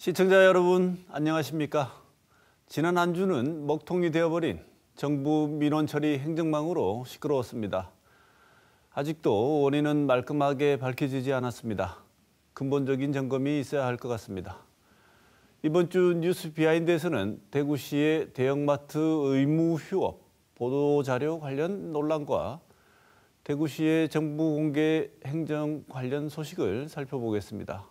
시청자 여러분 안녕하십니까? 지난 한 주는 먹통이 되어버린 정부 민원 처리 행정망으로 시끄러웠습니다. 아직도 원인은 말끔하게 밝혀지지 않았습니다. 근본적인 점검이 있어야 할 것 같습니다. 이번 주 뉴스 비하인드에서는 대구시의 대형마트 의무 휴업, 보도자료 관련 논란과 대구시의 정부 공개 행정 관련 소식을 살펴보겠습니다.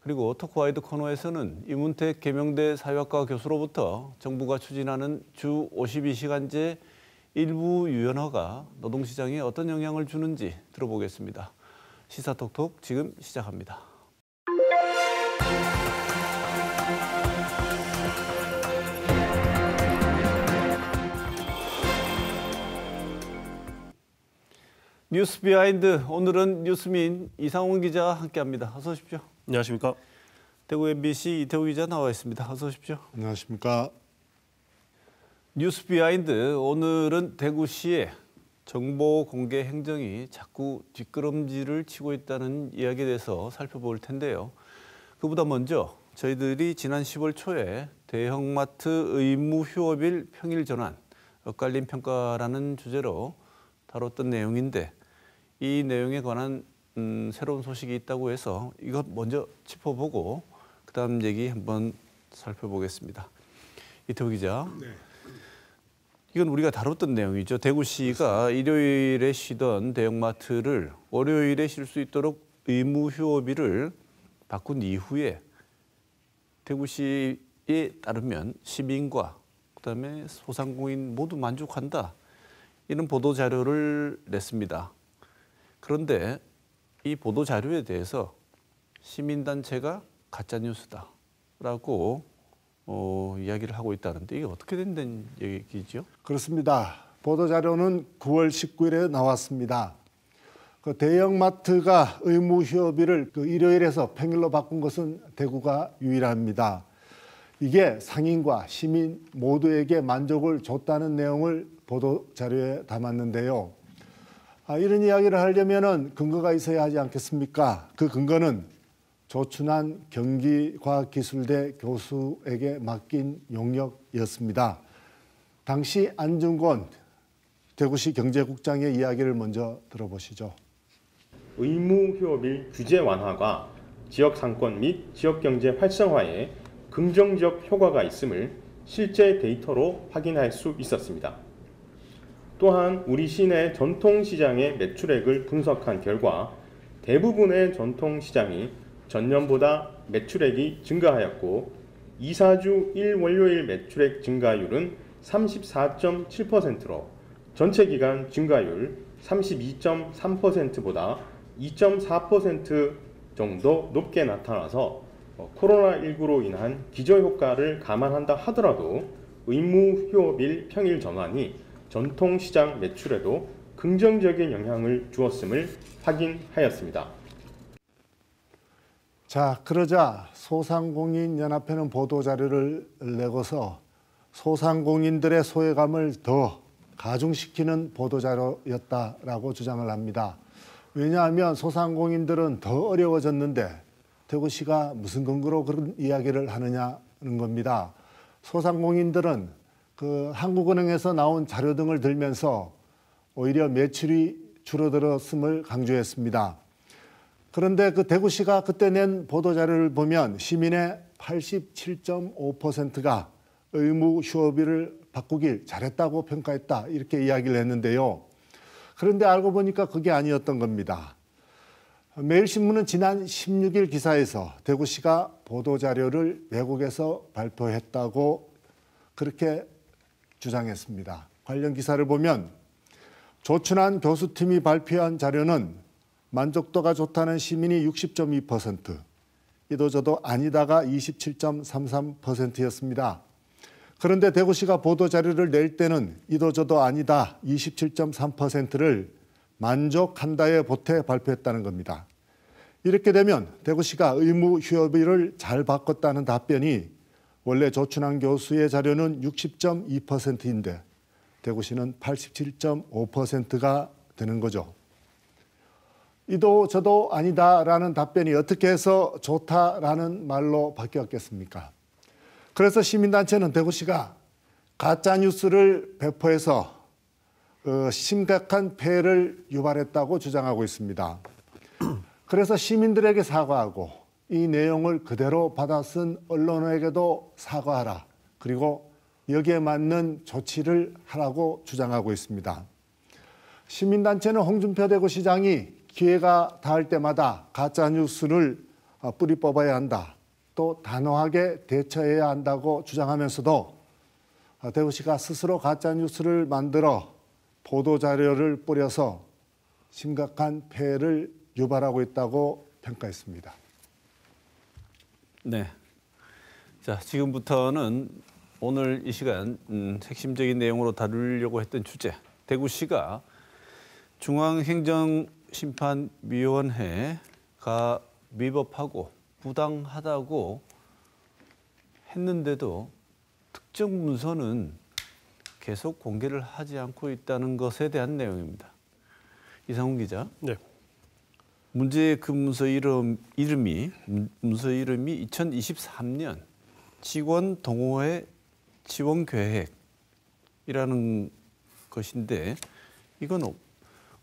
그리고 토크와이드 코너에서는 이문택 계명대 사회학과 교수로부터 정부가 추진하는 주 52시간제 일부 유연화가 노동시장에 어떤 영향을 주는지 들어보겠습니다. 시사톡톡 지금 시작합니다. 뉴스 비하인드, 오늘은 뉴스민 이상훈 기자와 함께합니다. 어서 오십시오. 안녕하십니까. 대구 MBC 이태우 기자 나와 있습니다. 어서 오십시오. 안녕하십니까. 뉴스 비하인드, 오늘은 대구시의 정보 공개 행정이 자꾸 뒷걸음질을 치고 있다는 이야기에 대해서 살펴볼 텐데요. 그보다 먼저 저희들이 지난 10월 초에 대형마트 의무 휴업일 평일 전환, 엇갈린 평가라는 주제로 다뤘던 내용인데, 이 내용에 관한 새로운 소식이 있다고 해서 이것 먼저 짚어보고 그다음 얘기 한번 살펴보겠습니다. 이태우 기자. 네. 이건 우리가 다뤘던 내용이죠. 대구시가 일요일에 쉬던 대형마트를 월요일에 쉴 수 있도록 의무 휴업일을 바꾼 이후에 대구시에 따르면 시민과 그다음에 소상공인 모두 만족한다, 이런 보도 자료를 냈습니다. 그런데 이 보도 자료에 대해서 시민단체가 가짜 뉴스다라고 이야기를 하고 있다는데, 이게 어떻게 된 얘기죠? 그렇습니다. 보도자료는 9월 19일에 나왔습니다. 그 대형마트가 의무 휴업일을 일요일에서 평일로 바꾼 것은 대구가 유일합니다. 이게 상인과 시민 모두에게 만족을 줬다는 내용을 보도자료에 담았는데요. 이런 이야기를 하려면 근거가 있어야 하지 않겠습니까? 그 근거는 조춘환 경기과학기술대 교수에게 맡긴 용역이었습니다. 당시 안중권 대구시 경제국장의 이야기를 먼저 들어보시죠. 의무 휴업일 규제 완화가 지역 상권 및 지역 경제 활성화에 긍정적 효과가 있음을 실제 데이터로 확인할 수 있었습니다. 또한 우리 시내 전통시장의 매출액을 분석한 결과 대부분의 전통시장이 전년보다 매출액이 증가하였고, 이사주 1월요일 매출액 증가율은 34.7%로 전체 기간 증가율 32.3%보다 2.4% 정도 높게 나타나서 코로나19로 인한 기저효과를 감안한다 하더라도 의무 휴업일 평일 전환이 전통시장 매출에도 긍정적인 영향을 주었음을 확인하였습니다. 자, 그러자 소상공인연합회는 보도자료를 내고서 소상공인들의 소외감을 더 가중시키는 보도자료였다라고 주장을 합니다. 왜냐하면 소상공인들은 더 어려워졌는데 대구시가 무슨 근거로 그런 이야기를 하느냐는 겁니다. 소상공인들은 한국은행에서 나온 자료 등을 들면서 오히려 매출이 줄어들었음을 강조했습니다. 그런데 대구시가 그때 낸 보도자료를 보면 시민의 87.5%가 의무 휴업일을 바꾸길 잘했다고 평가했다, 이렇게 이야기를 했는데요. 그런데 알고 보니까 그게 아니었던 겁니다. 매일신문은 지난 16일 기사에서 대구시가 보도자료를 왜곡해서 발표했다고 그렇게 주장했습니다. 관련 기사를 보면 조춘환 교수팀이 발표한 자료는 만족도가 좋다는 시민이 60.2%, 이도저도 아니다가 27.33%였습니다. 그런데 대구시가 보도자료를 낼 때는 이도저도 아니다 27.3%를 만족한다에 보태 발표했다는 겁니다. 이렇게 되면 대구시가 의무 휴업일을 잘 바꿨다는 답변이 원래 조춘환 교수의 자료는 60.2%인데 대구시는 87.5%가 되는 거죠. 이도 저도 아니다라는 답변이 어떻게 해서 좋다라는 말로 바뀌었겠습니까? 그래서 시민단체는 대구시가 가짜뉴스를 배포해서 심각한 폐해를 유발했다고 주장하고 있습니다. 그래서 시민들에게 사과하고 이 내용을 그대로 받아 쓴 언론에게도 사과하라. 그리고 여기에 맞는 조치를 하라고 주장하고 있습니다. 시민단체는 홍준표 대구시장이 기회가 닿을 때마다 가짜뉴스를 뿌리 뽑아야 한다. 또 단호하게 대처해야 한다고 주장하면서도 대구시가 스스로 가짜뉴스를 만들어 보도자료를 뿌려서 심각한 폐해를 유발하고 있다고 평가했습니다. 네. 자, 지금부터는 오늘 이 시간 핵심적인 내용으로 다루려고 했던 주제, 대구시가 중앙행정심판위원회가 위법하고 부당하다고 했는데도 특정 문서는 계속 공개를 하지 않고 있다는 것에 대한 내용입니다. 이상훈 기자. 네. 문제의 그 문서 이름이 2023년 직원 동호회 지원 계획이라는 것인데 이건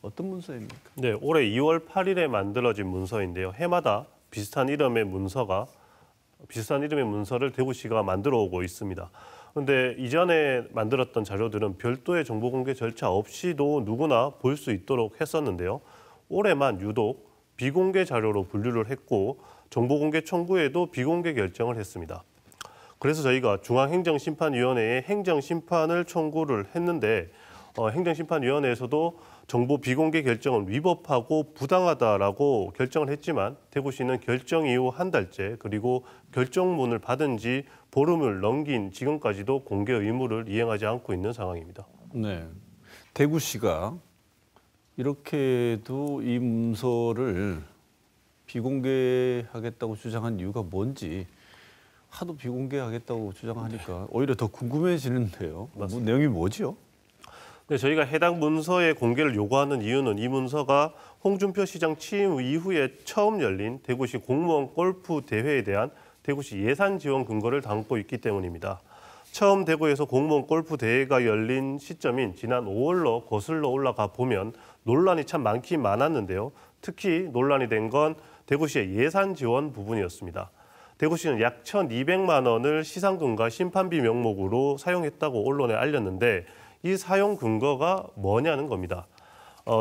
어떤 문서입니까? 네, 올해 2월 8일에 만들어진 문서인데요. 해마다 비슷한 이름의 문서를 대구시가 만들어 오고 있습니다. 그런데 이전에 만들었던 자료들은 별도의 정보 공개 절차 없이도 누구나 볼 수 있도록 했었는데요. 올해만 유독 비공개 자료로 분류를 했고 정보 공개 청구에도 비공개 결정을 했습니다. 그래서 저희가 중앙행정심판위원회에 행정심판을 청구를 했는데 행정심판위원회에서도 정보 비공개 결정은 위법하고 부당하다라고 결정을 했지만 대구시는 결정 이후 한 달째 그리고 결정문을 받은 지 보름을 넘긴 지금까지도 공개 의무를 이행하지 않고 있는 상황입니다. 네, 대구시가 이렇게도 이 문서를 비공개하겠다고 주장한 이유가 뭔지 하도 비공개하겠다고 주장하니까 오히려 더 궁금해지는데요. 내용이 뭐지요? 네, 저희가 해당 문서의 공개를 요구하는 이유는 이 문서가 홍준표 시장 취임 이후에 처음 열린 대구시 공무원 골프 대회에 대한 대구시 예산 지원 근거를 담고 있기 때문입니다. 처음 대구에서 공무원 골프 대회가 열린 시점인 지난 5월로 거슬러 올라가 보면 논란이 참 많긴 많았는데요. 특히 논란이 된 건 대구시의 예산 지원 부분이었습니다. 대구시는 약 1,200만 원을 시상금과 심판비 명목으로 사용했다고 언론에 알렸는데 이 사용 근거가 뭐냐는 겁니다.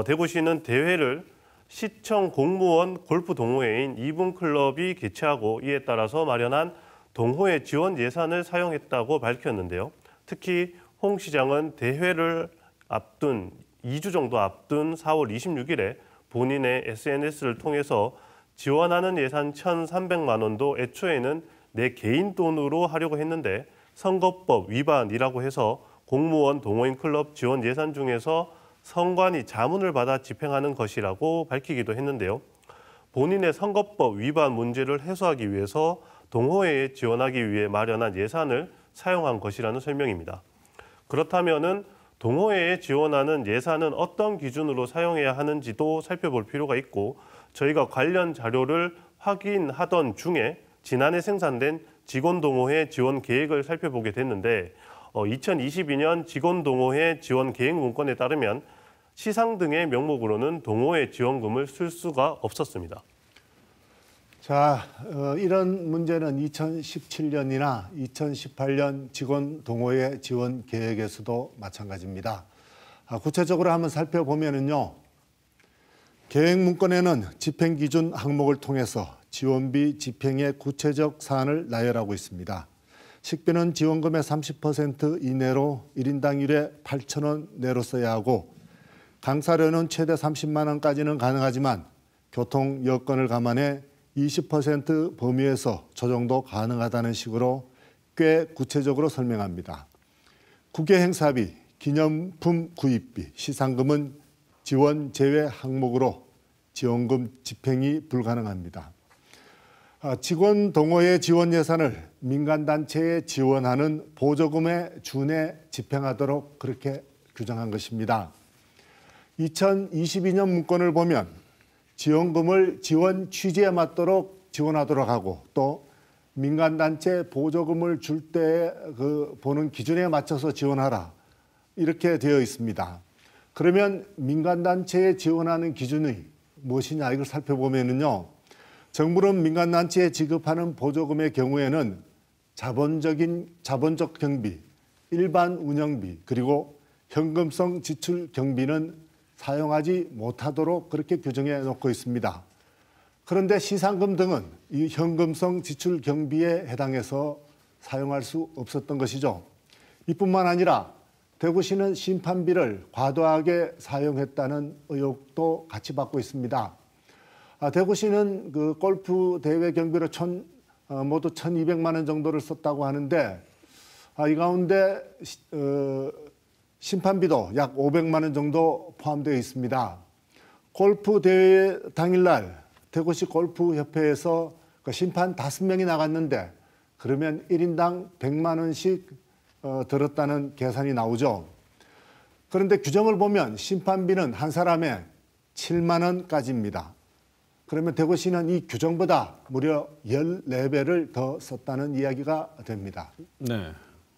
대구시는 대회를 시청 공무원 골프 동호회인 2분 클럽이 개최하고 이에 따라서 마련한 동호회 지원 예산을 사용했다고 밝혔는데요. 특히 홍 시장은 대회를 앞둔 2주 정도 앞둔 4월 26일에 본인의 SNS를 통해서 지원하는 예산 1,300만 원도 애초에는 내 개인 돈으로 하려고 했는데 선거법 위반이라고 해서 공무원 동호인 클럽 지원 예산 중에서 선관위 자문을 받아 집행하는 것이라고 밝히기도 했는데요. 본인의 선거법 위반 문제를 해소하기 위해서 동호회에 지원하기 위해 마련한 예산을 사용한 것이라는 설명입니다. 그렇다면은 동호회에 지원하는 예산은 어떤 기준으로 사용해야 하는지도 살펴볼 필요가 있고 저희가 관련 자료를 확인하던 중에 지난해 생산된 직원동호회 지원 계획을 살펴보게 됐는데 2022년 직원동호회 지원 계획 문건에 따르면 시상 등의 명목으로는 동호회 지원금을 쓸 수가 없었습니다. 자, 이런 문제는 2017년이나 2018년 직원동호회 지원 계획에서도 마찬가지입니다. 구체적으로 한번 살펴보면요. 계획 문건에는 집행 기준 항목을 통해서 지원비 집행의 구체적 사안을 나열하고 있습니다. 식비는 지원금의 30% 이내로 1인당 1회 8,000원 내로 써야 하고 강사료는 최대 30만 원까지는 가능하지만 교통 여건을 감안해 20% 범위에서 조정도 가능하다는 식으로 꽤 구체적으로 설명합니다. 국외 행사비, 기념품 구입비, 시상금은 지원 제외 항목으로 지원금 집행이 불가능합니다. 직원 동호회 지원 예산을 민간단체에 지원하는 보조금에 준해 집행하도록 그렇게 규정한 것입니다. 2022년 문건을 보면 지원금을 지원 취지에 맞도록 지원하도록 하고 또 민간단체 보조금을 줄 때 그 보는 기준에 맞춰서 지원하라 이렇게 되어 있습니다. 그러면 민간단체에 지원하는 기준이 무엇이냐 이걸 살펴보면은요. 정부는 민간단체에 지급하는 보조금의 경우에는 자본적 경비, 일반 운영비 그리고 현금성 지출 경비는 사용하지 못하도록 그렇게 규정해 놓고 있습니다. 그런데 시상금 등은 이 현금성 지출 경비에 해당해서 사용할 수 없었던 것이죠. 이뿐만 아니라 대구시는 심판비를 과도하게 사용했다는 의혹도 같이 받고 있습니다. 대구시는 그 골프 대회 경비로 모두 1,200만 원 정도를 썼다고 하는데 이 가운데 심판비도 약 500만 원 정도 포함되어 있습니다. 골프 대회 당일날 대구시 골프협회에서 그 심판 5명이 나갔는데 그러면 1인당 100만 원씩 들었다는 계산이 나오죠. 그런데 규정을 보면 심판비는 한 사람에 7만 원까지입니다. 그러면 대구시는 이 규정보다 무려 14배를 더 썼다는 이야기가 됩니다. 네.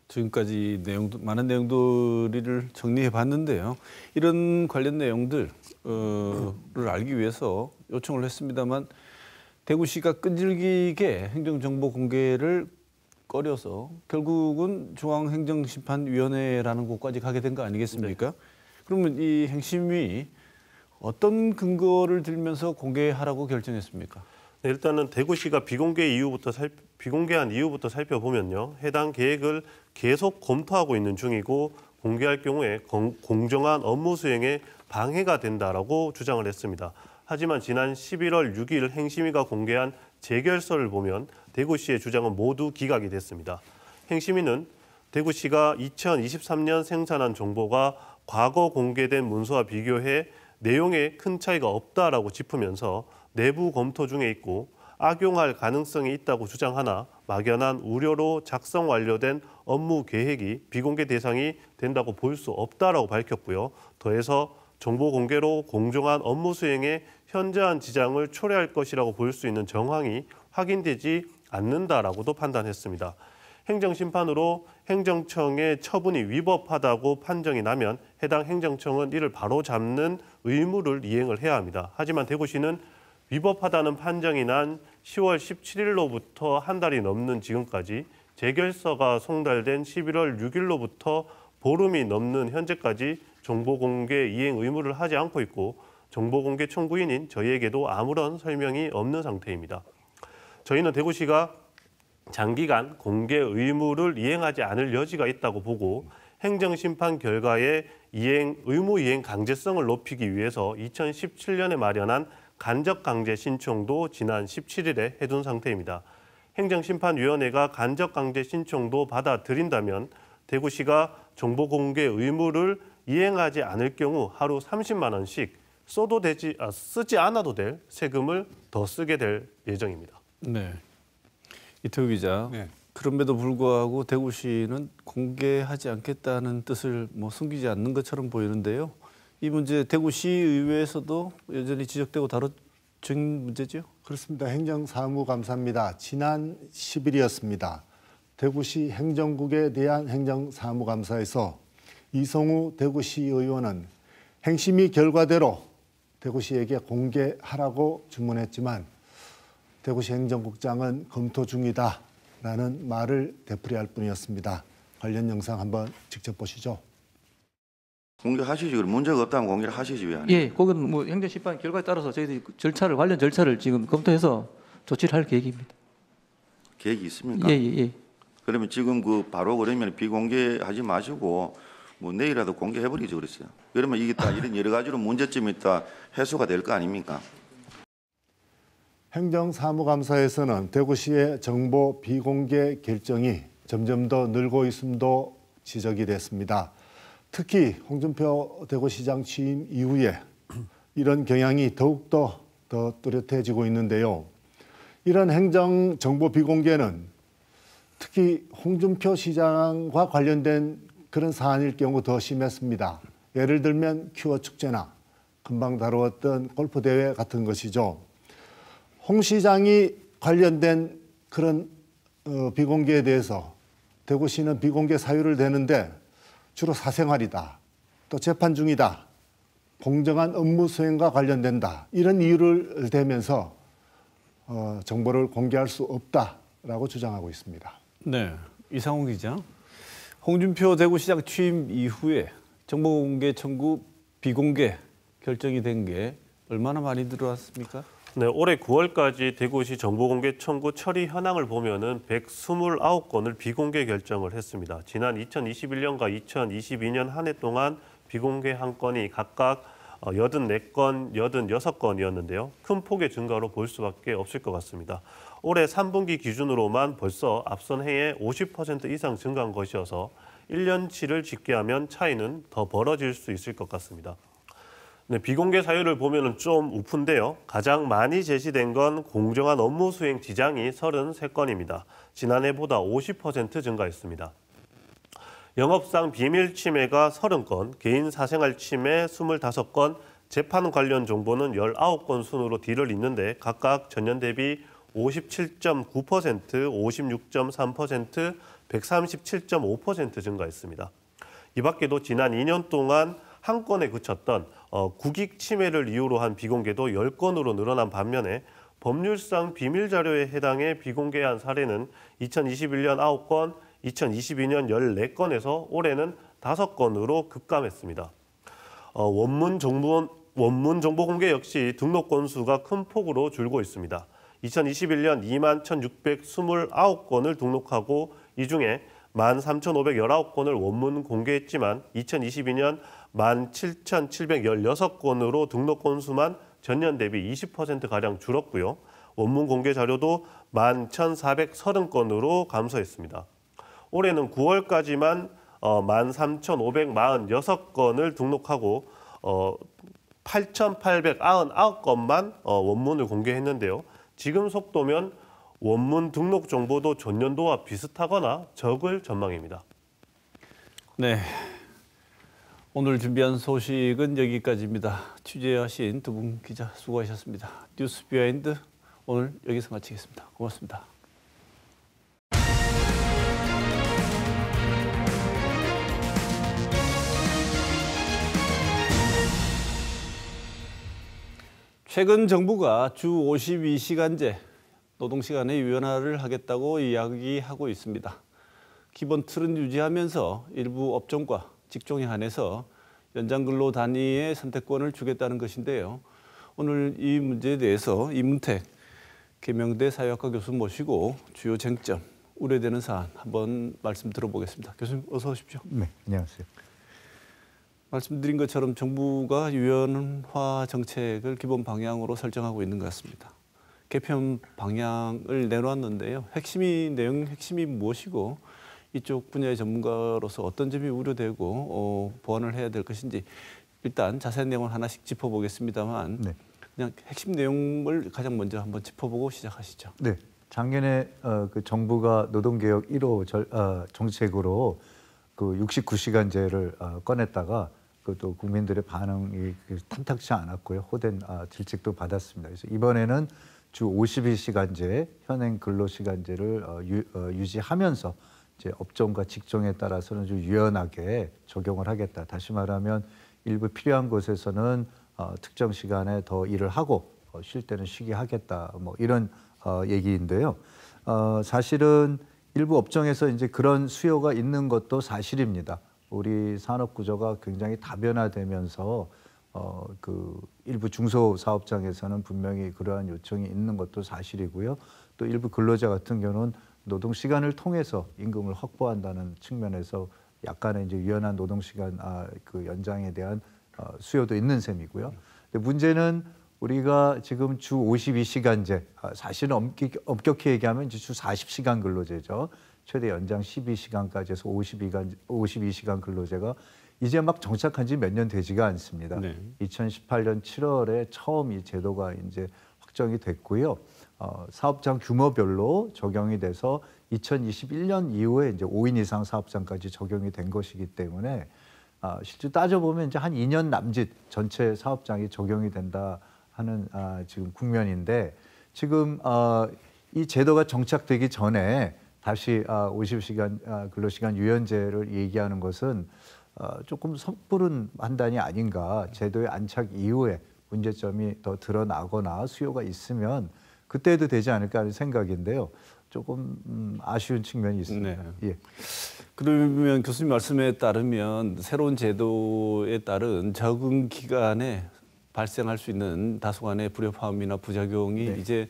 지금까지 많은 내용들을 정리해 봤는데요. 이런 관련 내용들을 알기 위해서 요청을 했습니다만 대구시가 끈질기게 행정정보 공개를 꺼려서 결국은 중앙행정심판위원회라는 곳까지 가게 된 거 아니겠습니까? 네. 그러면 이 행심위 어떤 근거를 들면서 공개하라고 결정했습니까? 네, 일단은 대구시가 비공개한 이유부터 살펴보면요. 해당 계획을 계속 검토하고 있는 중이고 공개할 경우에 공정한 업무 수행에 방해가 된다라고 주장을 했습니다. 하지만 지난 11월 6일 행심위가 공개한 재결서를 보면 대구시의 주장은 모두 기각이 됐습니다. 행심위는 대구시가 2023년 생산한 정보가 과거 공개된 문서와 비교해 내용에 큰 차이가 없다라고 짚으면서 내부 검토 중에 있고 악용할 가능성이 있다고 주장하나 막연한 우려로 작성 완료된 업무 계획이 비공개 대상이 된다고 볼 수 없다라고 밝혔고요. 더해서 정보 공개로 공정한 업무 수행에 현저한 지장을 초래할 것이라고 볼 수 있는 정황이 확인되지 않는다라고도 판단했습니다. 행정심판으로 행정청의 처분이 위법하다고 판정이 나면 해당 행정청은 이를 바로잡는 의무를 이행을 해야 합니다. 하지만 대구시는 위법하다는 판정이 난 10월 17일로부터 한 달이 넘는 지금까지 재결서가 송달된 11월 6일로부터 보름이 넘는 현재까지 정보공개 이행 의무를 하지 않고 있고 정보공개 청구인인 저희에게도 아무런 설명이 없는 상태입니다. 저희는 대구시가 장기간 공개 의무를 이행하지 않을 여지가 있다고 보고 행정심판 결과의 의무 이행 강제성을 높이기 위해서 2017년에 마련한 간접강제 신청도 지난 17일에 해둔 상태입니다. 행정심판위원회가 간접강제 신청도 받아들인다면 대구시가 정보공개 의무를 이행하지 않을 경우 하루 30만 원씩 쓰지 않아도 될 세금을 더 쓰게 될 예정입니다. 네, 이태우 기자. 네. 그럼에도 불구하고 대구시는 공개하지 않겠다는 뜻을 숨기지 않는 것처럼 보이는데요. 이 문제 대구시의회에서도 여전히 지적되고 다뤄진 문제죠? 그렇습니다. 행정사무감사입니다. 지난 10일이었습니다. 대구시 행정국에 대한 행정사무감사에서 이성우 대구시 의원은 행심위 결과대로 대구시에게 공개하라고 주문했지만 대구시 행정국장은 검토 중이다라는 말을 되풀이할 뿐이었습니다. 관련 영상 한번 직접 보시죠. 공개하시지. 문제가 없다면 공개를 하시지 왜 안 해요? 예, 거기는 뭐 행정심판 결과에 따라서 저희들이 관련 절차를 지금 검토해서 조치를 할 계획입니다. 계획이 있습니까? 예. 그러면 지금 바로 그러면 비공개하지 마시고 내일이라도 공개해버리죠 그랬어요. 그러면 이게 다 이런 여러 가지로 문제점이 있다 해소가 될 거 아닙니까? 행정사무감사에서는 대구시의 정보 비공개 결정이 점점 더 늘고 있음도 지적이 됐습니다. 특히 홍준표 대구시장 취임 이후에 이런 경향이 더욱더 더 뚜렷해지고 있는데요. 이런 행정 정보 비공개는 특히 홍준표 시장과 관련된 그런 사안일 경우 더 심했습니다. 예를 들면 큐어 축제나 금방 다루었던 골프 대회 같은 것이죠. 홍 시장이 관련된 그런 비공개에 대해서 대구시는 비공개 사유를 대는데 주로 사생활이다, 또 재판 중이다, 공정한 업무 수행과 관련된다, 이런 이유를 대면서 정보를 공개할 수 없다라고 주장하고 있습니다. 네, 이상훈 기자. 홍준표 대구시장 취임 이후에 정보공개 청구 비공개 결정이 된 게 얼마나 많이 들어왔습니까? 네, 올해 9월까지 대구시 정보공개 청구 처리 현황을 보면은 129건을 비공개 결정을 했습니다. 지난 2021년과 2022년 한 해 동안 비공개한 건이 각각 84건, 86건이었는데요. 큰 폭의 증가로 볼 수밖에 없을 것 같습니다. 올해 3분기 기준으로만 벌써 앞선 해에 50% 이상 증가한 것이어서 1년치를 집계하면 차이는 더 벌어질 수 있을 것 같습니다. 네, 비공개 사유를 보면 좀 우픈데요. 가장 많이 제시된 건 공정한 업무 수행 지장이 33건입니다. 지난해보다 50% 증가했습니다. 영업상 비밀 침해가 30건, 개인 사생활 침해 25건, 재판 관련 정보는 19건 순으로 뒤를 잇는데 각각 전년 대비 57.9%, 56.3%, 137.5% 증가했습니다. 이 밖에도 지난 2년 동안 한 건에 그쳤던 국익 침해를 이유로 한 비공개도 10건으로 늘어난 반면에 법률상 비밀 자료에 해당해 비공개한 사례는 2021년 9건, 2022년 14건에서 올해는 5건으로 급감했습니다. 원문 정보 공개 역시 등록 건수가 큰 폭으로 줄고 있습니다. 2021년 21,629건을 등록하고 이 중에 13,519건을 원문 공개했지만 2022년 17,716건으로 등록 건수만 전년 대비 20%가량 줄었고요. 원문 공개 자료도 11,430건으로 감소했습니다. 올해는 9월까지만 13,546건을 등록하고 8,899건만 원문을 공개했는데요. 지금 속도면 원문 등록 정보도 전년도와 비슷하거나 적을 전망입니다. 네, 오늘 준비한 소식은 여기까지입니다. 취재하신 두 분 기자 수고하셨습니다. 뉴스 비하인드 오늘 여기서 마치겠습니다. 고맙습니다. 최근 정부가 주 52시간제 노동시간의 유연화를 하겠다고 이야기하고 있습니다. 기본 틀은 유지하면서 일부 업종과 직종에 한해서 연장근로 단위의 선택권을 주겠다는 것인데요. 오늘 이 문제에 대해서 이문택 계명대 사회학과 교수 모시고 주요 쟁점, 우려되는 사안 한번 말씀 들어보겠습니다. 교수님 어서 오십시오. 네, 안녕하세요. 말씀드린 것처럼 정부가 유연화 정책을 기본 방향으로 설정하고 있는 것 같습니다. 개편 방향을 내놓았는데요. 핵심이 무엇이고 이쪽 분야의 전문가로서 어떤 점이 우려되고 보완을 해야 될 것인지 일단 자세한 내용을 하나씩 짚어보겠습니다만 네. 그냥 핵심 내용을 가장 먼저 한번 짚어보고 시작하시죠. 네, 작년에 그 정부가 노동개혁 1호 정책으로 그 69시간제를 꺼냈다가 그것도 국민들의 반응이 탐탁치 않았고요. 호된 질책도 받았습니다. 그래서 이번에는 주 52시간제 현행 근로시간제를 유지하면서 이제 업종과 직종에 따라서는 좀 유연하게 적용을 하겠다. 다시 말하면 일부 필요한 곳에서는 특정 시간에 더 일을 하고 쉴 때는 쉬게 하겠다. 뭐 이런 얘기인데요. 사실은 일부 업종에서 이제 그런 수요가 있는 것도 사실입니다. 우리 산업 구조가 굉장히 다변화되면서 그 일부 중소사업장에서는 분명히 그러한 요청이 있는 것도 사실이고요. 또 일부 근로자 같은 경우는 노동 시간을 통해서 임금을 확보한다는 측면에서 약간의 이제 유연한 노동 시간 그 연장에 대한 수요도 있는 셈이고요. 근데 문제는 우리가 지금 주 52시간제, 사실은 엄격히 얘기하면 이제 주 40시간 근로제죠. 최대 연장 12시간까지 해서 52시간 근로제가 이제 막 정착한 지 몇 년 되지가 않습니다. 네. 2018년 7월에 처음 이 제도가 이제 확정이 됐고요. 사업장 규모별로 적용이 돼서 2021년 이후에 이제 5인 이상 사업장까지 적용이 된 것이기 때문에 실제 따져보면 이제 한 2년 남짓 전체 사업장이 적용이 된다 하는 지금 국면인데 지금 이 제도가 정착되기 전에 다시 50시간 근로시간 유연제를 얘기하는 것은 조금 섣부른 판단이 아닌가. 제도의 안착 이후에 문제점이 더 드러나거나 수요가 있으면 그때 해도 되지 않을까 하는 생각인데요. 조금 아쉬운 측면이 있습니다. 네. 예. 그러면 교수님 말씀에 따르면 새로운 제도에 따른 적응 기간에 발생할 수 있는 다소간의 불협화음이나 부작용이 네. 이제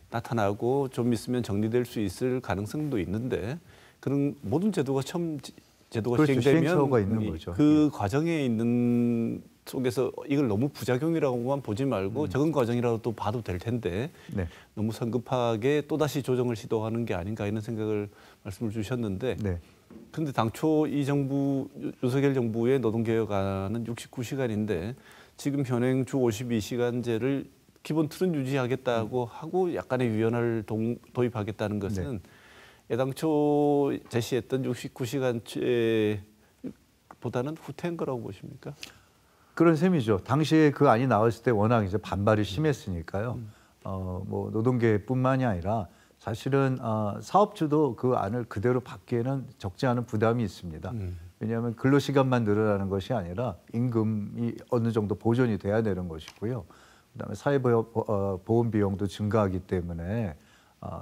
나타나고 좀 있으면 정리될 수 있을 가능성도 있는데 그런 모든 제도가 제도가 그렇죠. 시행되면 시행착오가 있는 거죠. 그 과정에 있는 속에서 이걸 너무 부작용이라고만 보지 말고 적응 과정이라고 또 봐도 될 텐데 네. 너무 성급하게 또다시 조정을 시도하는 게 아닌가 이런 생각을 말씀을 주셨는데 네. 근데 당초 이 정부 윤석열 정부의 노동개혁안은 69시간인데 지금 현행 주 52시간제를 기본 틀은 유지하겠다고 하고 약간의 유연을 도입하겠다는 것은 애당초 제시했던 69시간제보다는 후퇴한 거라고 보십니까? 그런 셈이죠. 당시에 그 안이 나왔을 때 워낙 이제 반발이 심했으니까요. 뭐 노동계뿐만이 아니라 사실은 사업주도 그 안을 그대로 받기에는 적지 않은 부담이 있습니다. 왜냐하면 근로시간만 늘어나는 것이 아니라 임금이 어느 정도 보존이 돼야 되는 것이고요. 그다음에 사회보험 비용도 증가하기 때문에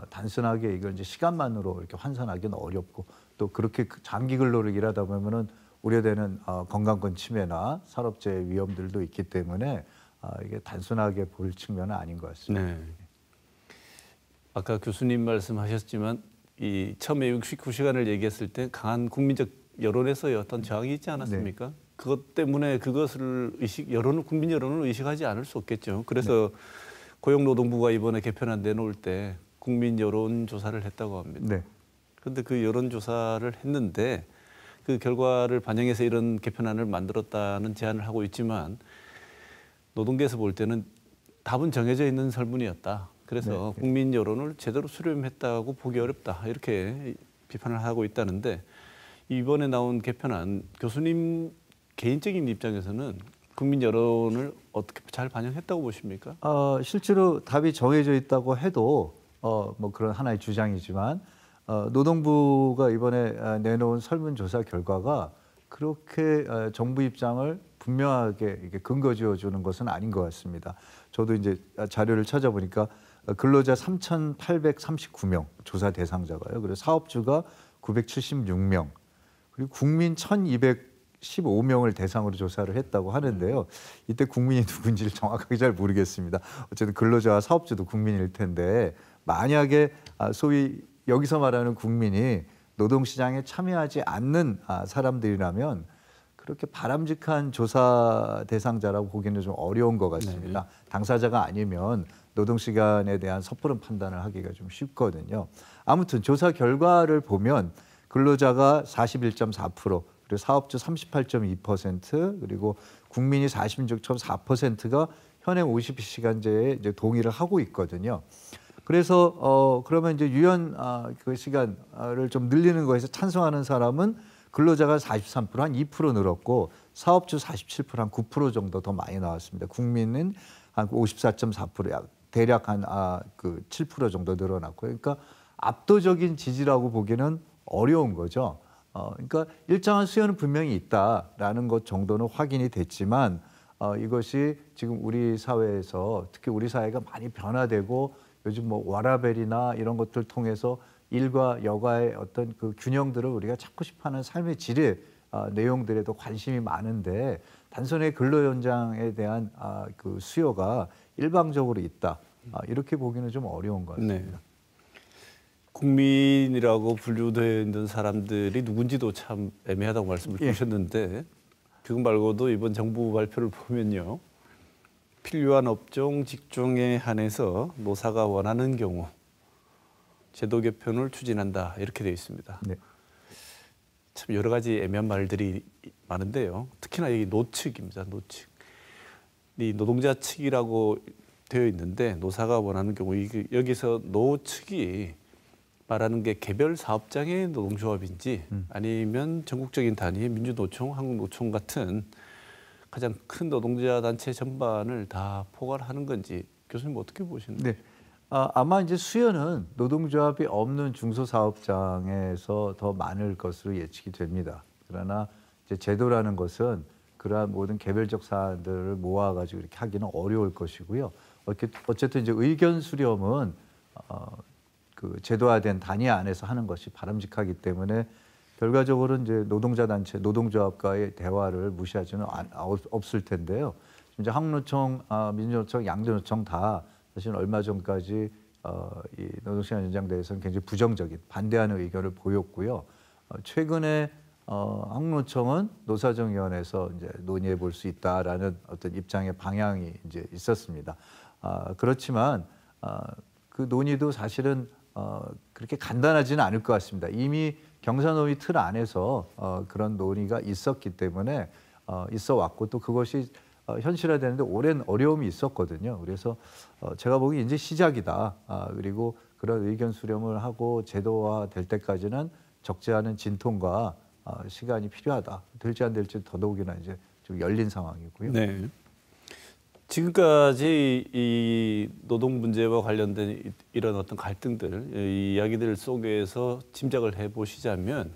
단순하게 이걸 이제 시간만으로 이렇게 환산하기는 어렵고 또 그렇게 장기 근로를 일하다 보면은 우려되는 건강권 침해나 산업재해 위험들도 있기 때문에 이게 단순하게 볼 측면은 아닌 것 같습니다. 네. 아까 교수님 말씀하셨지만 이 처음에 69시간을 얘기했을 때 강한 국민적 여론에서의 어떤 저항이 있지 않았습니까? 그것 때문에 그것을 국민 여론을 의식하지 않을 수 없겠죠. 그래서 고용노동부가 이번에 개편안 내놓을 때 국민 여론 조사를 했다고 합니다. 네. 그런데 그 여론 조사를 했는데 그 결과를 반영해서 이런 개편안을 만들었다는 제안을 하고 있지만 노동계에서 볼 때는 답은 정해져 있는 설문이었다. 그래서 국민 여론을 제대로 수렴했다고 보기 어렵다. 이렇게 비판을 하고 있다는데 이번에 나온 개편안 교수님 개인적인 입장에서는 국민 여론을 어떻게 잘 반영했다고 보십니까? 실제로 답이 정해져 있다고 해도 뭐 그런 하나의 주장이지만 노동부가 이번에 내놓은 설문조사 결과가 그렇게 정부 입장을 분명하게 이렇게 근거지어 주는 것은 아닌 것 같습니다. 저도 이제 자료를 찾아보니까 근로자 3,839명 조사 대상자가요. 그리고 사업주가 976명, 그리고 국민 1,215명을 대상으로 조사를 했다고 하는데요. 이때 국민이 누군지를 정확하게 잘 모르겠습니다. 어쨌든 근로자와 사업주도 국민일 텐데 만약에 소위 여기서 말하는 국민이 노동시장에 참여하지 않는 사람들이라면 그렇게 바람직한 조사 대상자라고 보기는 좀 어려운 것 같습니다. 당사자가 아니면 노동시간에 대한 섣부른 판단을 하기가 좀 쉽거든요. 아무튼 조사 결과를 보면 근로자가 41.4%, 그리고 사업주 38.2%, 그리고 국민이 46.4%가 현행 52시간제에 이제 동의를 하고 있거든요. 그래서 그러면 이제 유연 그 시간을 좀 늘리는 거에서 찬성하는 사람은 근로자가 43%, 한 2% 늘었고 사업주 47%, 한 9% 정도 더 많이 나왔습니다. 국민은 한 54.4%, 대략 한 그 7% 정도 늘어났고, 그러니까 압도적인 지지라고 보기는 어려운 거죠. 그러니까 일정한 수요는 분명히 있다라는 것 정도는 확인이 됐지만 이것이 지금 우리 사회에서 특히 우리 사회가 많이 변화되고 요즘 뭐 워라밸이나 이런 것들 통해서 일과 여가의 어떤 그 균형들을 우리가 찾고 싶어하는 삶의 질의 내용들에도 관심이 많은데 단순히 근로 연장에 대한 그 수요가 일방적으로 있다. 이렇게 보기는 좀 어려운 것 같습니다. 네. 국민이라고 분류되어 있는 사람들이 누군지도 참 애매하다고 말씀을 주셨는데 그거 말고도 이번 정부 발표를 보면요. 필요한 업종, 직종에 한해서 노사가 원하는 경우 제도 개편을 추진한다 이렇게 되어 있습니다. 네. 참 여러 가지 애매한 말들이 많은데요. 특히나 이 노측입니다. 노측. 이 노동자 측이라고 되어 있는데 노사가 원하는 경우 여기서 노측이 말하는 게 개별 사업장의 노동조합인지 아니면 전국적인 단위의 민주노총, 한국노총 같은 가장 큰 노동자 단체 전반을 다 포괄하는 건지 교수님 어떻게 보시나요? 네. 아마 이제 수요는 노동조합이 없는 중소사업장에서 더 많을 것으로 예측이 됩니다. 그러나 이제 제도라는 것은 그러한 모든 개별적 사안들을 모아가지고 이렇게 하기는 어려울 것이고요. 어쨌든 이제 의견 수렴은 그 제도화된 단위 안에서 하는 것이 바람직하기 때문에 결과적으로 이제 노동자 단체, 노동조합과의 대화를 무시하지는 없을 텐데요. 이제 한국노총, 민주노총, 양재노총 다 사실 얼마 전까지 이 노동시간 연장 대해서는 굉장히 부정적인 반대하는 의견을 보였고요. 최근에 한국노총은 노사정위원회에서 이제 논의해 볼 수 있다라는 어떤 입장의 방향이 이제 있었습니다. 그렇지만 그 논의도 사실은 그렇게 간단하지는 않을 것 같습니다. 이미 경사논의 틀 안에서 그런 논의가 있었기 때문에 있어 왔고 또 그것이 현실화되는데 오랜 어려움이 있었거든요. 그래서 제가 보기 이제 시작이다. 그리고 그런 의견 수렴을 하고 제도화 될 때까지는 적지 않은 진통과 시간이 필요하다. 될지 안 될지 더더욱이나 이제 좀 열린 상황이고요. 네. 지금까지 이 노동 문제와 관련된 이런 어떤 갈등들, 이 이야기들 속에서 짐작을 해보시자면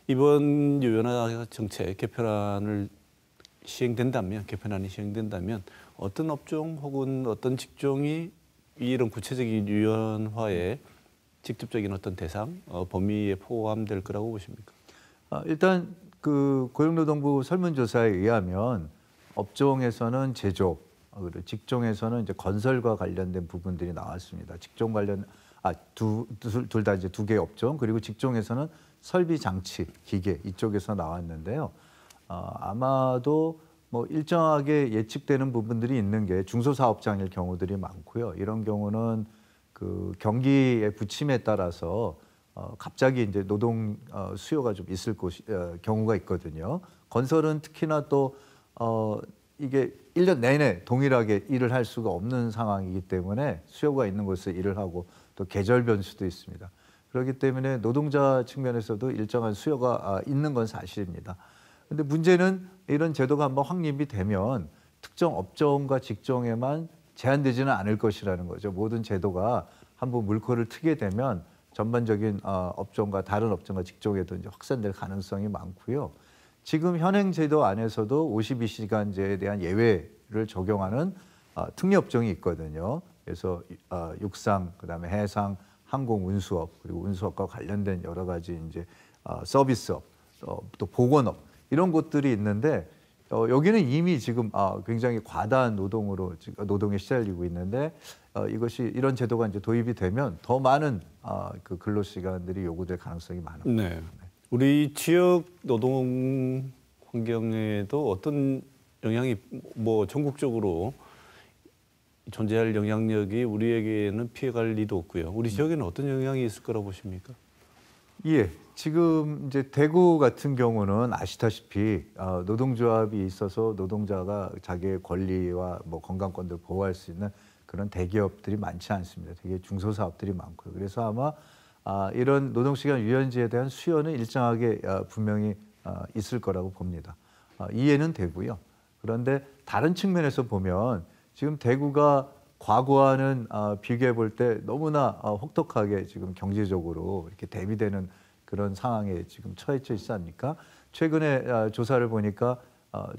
이번 유연화 정책 개편안이 시행된다면 어떤 업종 혹은 어떤 직종이 이런 구체적인 유연화에 직접적인 어떤 대상, 범위에 포함될 거라고 보십니까? 일단 그 고용노동부 설문조사에 의하면 업종에서는 제조, 그리고 직종에서는 이제 건설과 관련된 부분들이 나왔습니다. 직종 관련 둘 다 이제 두 개의 업종, 그리고 직종에서는 설비, 장치, 기계 이쪽에서 나왔는데요. 아마도 뭐 일정하게 예측되는 부분들이 있는 게 중소사업장일 경우들이 많고요. 이런 경우는 그 경기의 부침에 따라서 갑자기 이제 노동 수요가 좀 있을 경우가 있거든요. 건설은 특히나 또 이게 1년 내내 동일하게 일을 할 수가 없는 상황이기 때문에 수요가 있는 곳에 일을 하고 또 계절 변수도 있습니다. 그렇기 때문에 노동자 측면에서도 일정한 수요가 있는 건 사실입니다. 그런데 문제는 이런 제도가 한번 확립이 되면 특정 업종과 직종에만 제한되지는 않을 것이라는 거죠. 모든 제도가 한번 물꼬를 트게 되면 전반적인 업종과 다른 업종과 직종에도 이제 확산될 가능성이 많고요. 지금 현행 제도 안에서도 52시간제에 대한 예외를 적용하는 특례업종이 있거든요. 그래서 육상, 그다음에 해상, 항공, 운수업, 그리고 운수업과 관련된 여러 가지 이제 서비스업, 또 보건업 이런 곳들이 있는데 여기는 이미 지금 굉장히 과다한 노동에 시달리고 있는데 이것이 이런 제도가 이제 도입이 되면 더 많은 그 근로 시간들이 요구될 가능성이 많습니다. 네. 우리 지역 노동 환경에도 어떤 영향이 뭐 전국적으로 존재할 영향력이 우리에게는 피해갈 리도 없고요. 우리 지역에는 어떤 영향이 있을 거라고 보십니까? 예, 지금 이제 대구 같은 경우는 아시다시피 노동조합이 있어서 노동자가 자기의 권리와 뭐 건강권들 보호할 수 있는 그런 대기업들이 많지 않습니다. 되게 중소사업들이 많고요. 그래서 아마 이런 노동시간 유연제에 대한 수요는 일정하게 분명히 있을 거라고 봅니다. 이해는 되고요. 그런데 다른 측면에서 보면 지금 대구가 과거와는 비교해 볼 때 너무나 혹독하게 지금 경제적으로 이렇게 대비되는 그런 상황에 지금 처해져 있지 않습니까? 최근에 조사를 보니까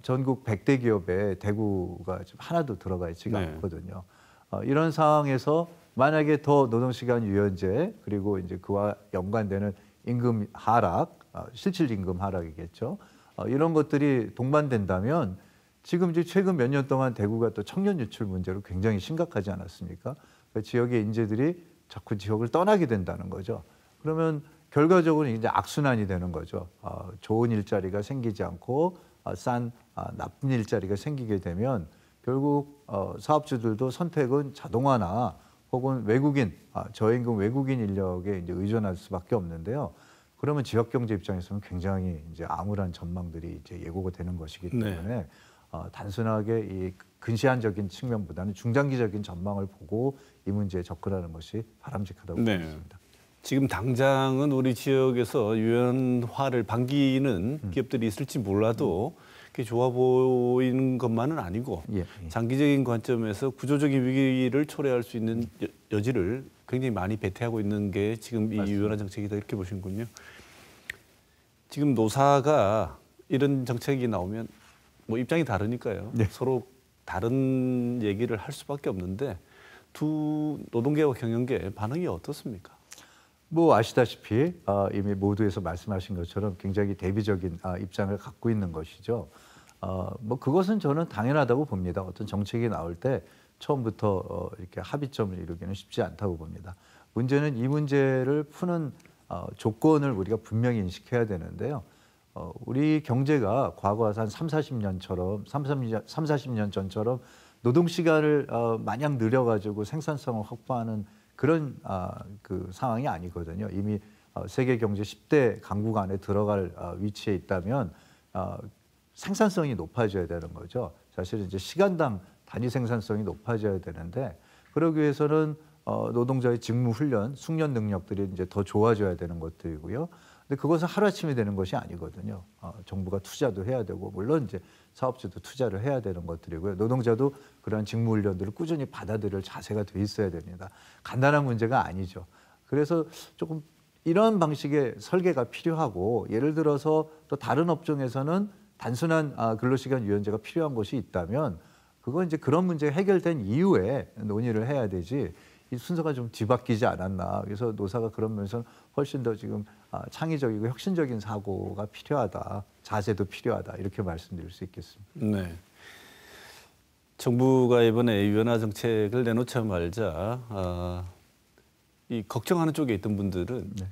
전국 100대 기업에 대구가 지금 하나도 들어가 있지가 않거든요. 이런 상황에서 만약에 더 노동시간 유연제 그리고 이제 그와 연관되는 임금 하락, 실질 임금 하락이겠죠. 이런 것들이 동반된다면 지금 이제 최근 몇 년 동안 대구가 또 청년 유출 문제로 굉장히 심각하지 않았습니까? 그 지역의 인재들이 자꾸 지역을 떠나게 된다는 거죠. 그러면 결과적으로 이제 악순환이 되는 거죠. 좋은 일자리가 생기지 않고 나쁜 일자리가 생기게 되면 결국 사업주들도 선택은 자동화나 혹은 외국인, 저임금 외국인 인력에 이제 의존할 수밖에 없는데요. 그러면 지역 경제 입장에서는 굉장히 이제 암울한 전망들이 이제 예고가 되는 것이기 때문에 단순하게 이 근시안적인 측면보다는 중장기적인 전망을 보고 이 문제에 접근하는 것이 바람직하다고 보겠습니다. 지금 당장은 우리 지역에서 유연화를 반기는 기업들이 있을지 몰라도 그게 좋아 보이는 것만은 아니고 예, 예. 장기적인 관점에서 구조적인 위기를 초래할 수 있는 여지를 굉장히 많이 배태하고 있는 게 지금 이 맞습니다. 유연화 정책이다 이렇게 보시는군요. 지금 노사가 이런 정책이 나오면 뭐 입장이 다르니까요. 네. 서로 다른 얘기를 할 수밖에 없는데 두 노동계와 경영계 반응이 어떻습니까? 뭐 아시다시피 이미 모두에서 말씀하신 것처럼 굉장히 대비적인 입장을 갖고 있는 것이죠. 뭐 그것은 저는 당연하다고 봅니다. 어떤 정책이 나올 때 처음부터 이렇게 합의점을 이루기는 쉽지 않다고 봅니다. 문제는 이 문제를 푸는 조건을 우리가 분명히 인식해야 되는데요. 우리 경제가 과거 한 40년 전처럼 노동 시간을 마냥 늘려가지고 생산성을 확보하는 그런 그 상황이 아니거든요. 이미 세계 경제 10대 강국 안에 들어갈 위치에 있다면 생산성이 높아져야 되는 거죠. 사실은 이제 시간당 단위 생산성이 높아져야 되는데 그러기 위해서는 노동자의 직무 훈련, 숙련 능력들이 이제 더 좋아져야 되는 것들이고요. 근데 그것은 하루아침에 되는 것이 아니거든요. 정부가 투자도 해야 되고 물론 이제 사업주도 투자를 해야 되는 것들이고요. 노동자도 그러한 직무 훈련들을 꾸준히 받아들일 자세가 돼 있어야 됩니다. 간단한 문제가 아니죠. 그래서 조금 이런 방식의 설계가 필요하고 예를 들어서 또 다른 업종에서는 단순한 근로시간 유연제가 필요한 것이 있다면 그건 이제 그런 문제가 해결된 이후에 논의를 해야 되지 이 순서가 좀 뒤바뀌지 않았나. 그래서 노사가 그런 면에서는 훨씬 더 지금 창의적이고 혁신적인 사고가 필요하다. 자세도 필요하다. 이렇게 말씀드릴 수 있겠습니다. 네. 정부가 이번에 유연화 정책을 내놓자마자 이 걱정하는 쪽에 있던 분들은 네.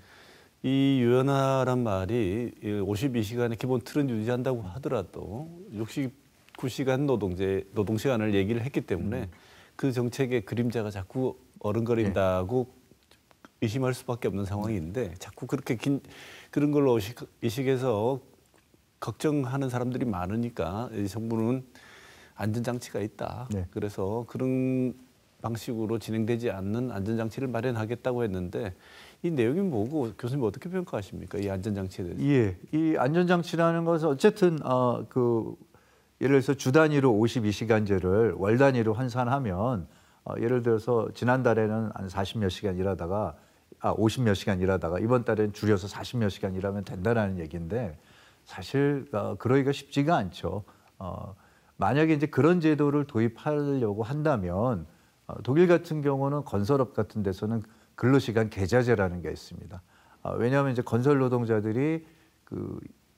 이 유연화란 말이 52시간의 기본 틀은 유지한다고 하더라도 69시간 노동 시간을 얘기를 했기 때문에 그 정책의 그림자가 자꾸 어른거린다고 의심할 수밖에 없는 상황인데 자꾸 그렇게 그런 걸로 의식해서 걱정하는 사람들이 많으니까 정부는 안전장치가 있다. 네. 그래서 그런 방식으로 진행되지 않는 안전장치를 마련하겠다고 했는데 이 내용이 뭐고 교수님 어떻게 평가하십니까? 이 안전장치에 대해서. 예, 이 안전장치라는 것은 어쨌든 예를 들어서 주 단위로 52시간제를 월 단위로 환산하면 예를 들어서 지난달에는 한 40몇 시간 일하다가 50몇 시간 일하다가 이번 달에는 줄여서 40몇 시간 일하면 된다라는 얘기인데 사실 그러기가 쉽지가 않죠. 만약에 이제 그런 제도를 도입하려고 한다면 독일 같은 경우는 건설업 같은 데서는 근로시간 계좌제라는 게 있습니다. 왜냐하면 이제 건설 노동자들이